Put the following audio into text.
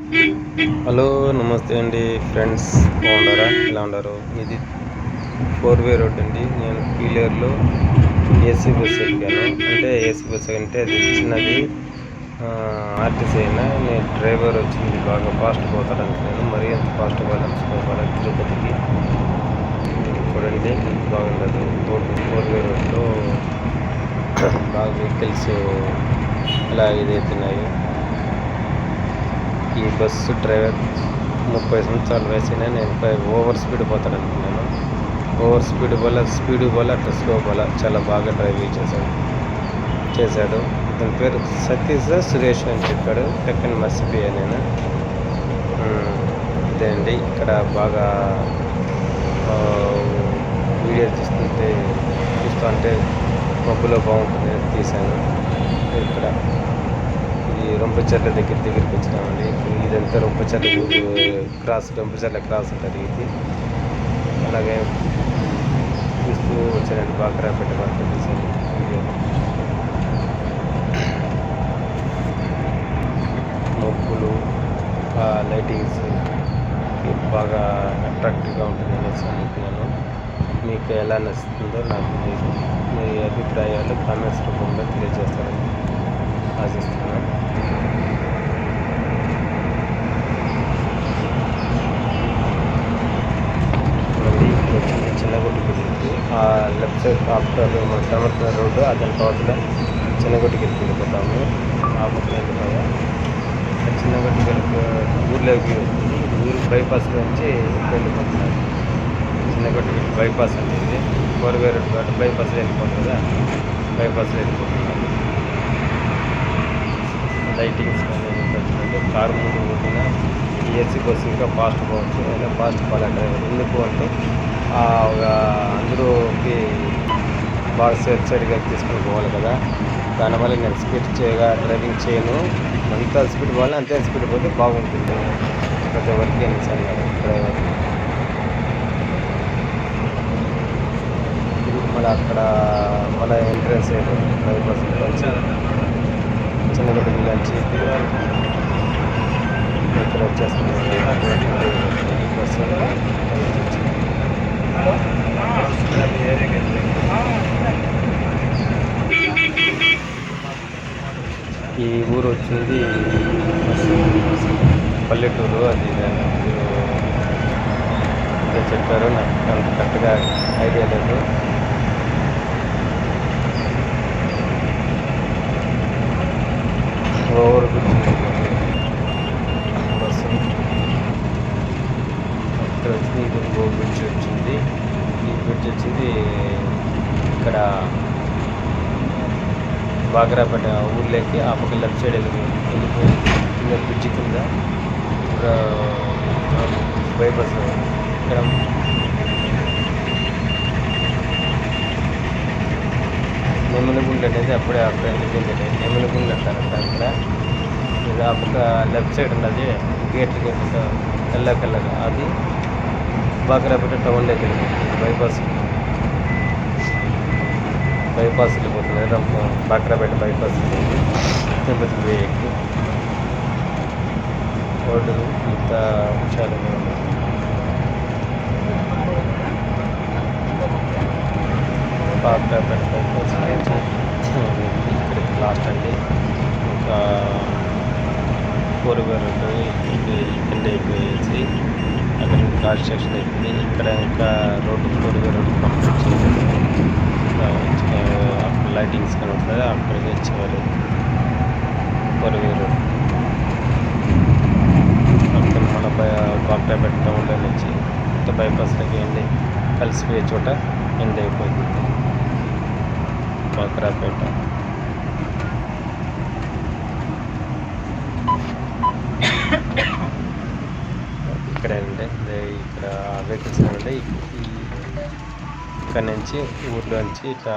Hello నమస్తే అండి friends, బాగున్నారా? ఎలా ఉన్నారు? ఇది 4-వే రోడ్ అండి. నేను పీలేరులో ఏసీ బస్సు ఎక్కాను. అంటే ఏసీ బస్సు అంటే అది చిన్నది ఆర్టీసీ అయినా నేను డ్రైవర్ వచ్చింది బాగా ఫాస్ట్ పోతాడు అనుకున్నాను. మరీ అంత ఫాస్ట్ పోవాలి తిరుపతికి. చూడండి ఎంత బాగుండదు రోడ్డు. 4-వే రోడ్లో బాగా వెహికల్స్ ఇలా ఇదవుతున్నాయి. ఈ బస్సు డ్రైవర్ 30 సంవత్సరాల వయసైనా నేను ఓవర్ స్పీడ్ పోతాడు అనుకున్నాను. ఓవర్ స్పీడ్ వల్ల అట్లా స్లో వల్ల చాలా బాగా డ్రైవింగ్ చేశాడు. ఇతని పేరు సతీష్ సురేష్ అని చెప్పాడు. టక్కని మర్చిపోయాను నేను. ఇదే అండి, ఇక్కడ బాగా వీడియో చూస్తుంటే మబ్బులో బాగుంటుంది తీశాను. ఇక్కడ ఇది రొంపచెర్ల దగ్గరికి వచ్చినామండి. ఇదంతా రొంపచెర్ల క్రాస్ ఉంటుంది ఇది. అలాగే చూస్తూ వచ్చానండి. బాక్రాపేట వరకు తీసాను వీడియో. మబ్బులు లైటింగ్స్ బాగా అట్రాక్టివ్గా ఉంటుంది అనేసి అనుకున్నాను. మీకు ఎలా నచ్చుతుందో నాకు మీ అభిప్రాయాలు కామెంట్స్ రూపంలో తెలియజేస్తారని ఆశిస్తున్నాను. చిన్నగుడ్డి వెళ్ళింది ఆ లెఫ్ట్ సైడ్ ఆఫ్టర్ మన సమర్థన రోడ్డు అతని తోటలో చిన్నగుడ్డికి వెళ్ళిపోతాము. ఆ పక్కన వెళ్ళిపోయా చిన్నగుడ్డి ఊర్లోకి వస్తుంది. ఊరు బైపాస్ నుంచి వెళ్ళిపోతున్నారు. చిన్నగుడ్డికి బైపాస్ అనేది 4-వే రోడ్డు కాబట్టి బైపాస్లో వెళ్ళిపోతుంది కదా, బైపాస్లో వెళ్ళిపోతున్నారు. లైటింగ్స్ కానీ కారు ముందు పోతున్నా ఏసీ బస్సు ఇంకా ఫాస్ట్ పోవచ్చు. అయినా ఫాస్ట్ పోలే డ్రైవర్. ఎందుకు అంటే అందరూకి బాగా సైడ్గా తీసుకుని పోవాలి కదా. దానివల్ల నేను స్పీడ్ డ్రైవింగ్ చేయను. ఎంత స్పీడ్ పోవాలి అంతే స్పీడ్ పోతే బాగుంటుంది ప్రతి ఒక్కరికి నిజాను కదా డ్రైవర్. మళ్ళీ అక్కడ మన ఎంట్రన్స్ బైపాస్ నుంచి చిన్నగడ్డ నుంచి ఇక్కడ వచ్చేస్తుంది బస్సు. ఈ ఊరు వచ్చింది పల్లెటూరు. అది చెప్పారు, నాకు అంత కరెక్ట్గా ఐడియా లేదు. ఓవర్ బ్రిడ్జ్ బస్సు ఇక్కడ వచ్చింది. ఇది ఓవర్ బ్రిడ్జ్ వచ్చింది. ఈ బ్రిడ్జ్ వచ్చింది ఇక్కడ బాగ్రాపేట ఊర్లోకి. ఆ పక్క లెఫ్ట్ సైడ్ వెళ్ళిపోయి కింద బ్రిడ్జ్ కింద బైపాస్ ఇక్కడ నెమ్మలగుండ్లు అనేది అప్పుడే వెళ్ళిపోయింది. నెమ్మలగుండ్లు అంటారంట అక్కడ. ఇది ఆ పక్క లెఫ్ట్ సైడ్ ఉన్నది గేట్లకి తెల్లగా అది బాగ్రాపేట టౌన్లోకి వెళ్ళిపోతుంది. బైపాస్ వెళ్ళిపోతుంది. బాగ్రాపేట బైపాస్ తిరుపతికి పోయేకి రోడ్డు ఇంత విశాలంగా ఉంది. బాగ్రాపేట బైపాస్ నుంచి ఇక్కడికి లాస్ట్ అండి. ఇంకా 4-వే రోడ్డు కింద అయిపోయేసి అక్కడ కార్ స్టేషన్ అయిపోయింది. ఇక్కడ ఇంకా రోడ్డు 4-వే రోడ్డు కంప్లీట్ చేయాలి. అక్కడ లైటింగ్స్ కనబడుతుంది. అక్కడికి వచ్చేవాళ్ళు 4-వే రోడ్డు అక్కడ మన బాగ్రాపేట టౌన్లో నుంచి ఇంత బైపాస్లోకి ఎండ్ కలిసిపోయే చోట ఎండ్ అయిపోతుంది బాగ్రాపేట. ఇక్కడ అంటే ఇక్కడ వెహికల్స్ అంటే ఇక్కడ నుంచి ఊర్లోంచి ఇట్లా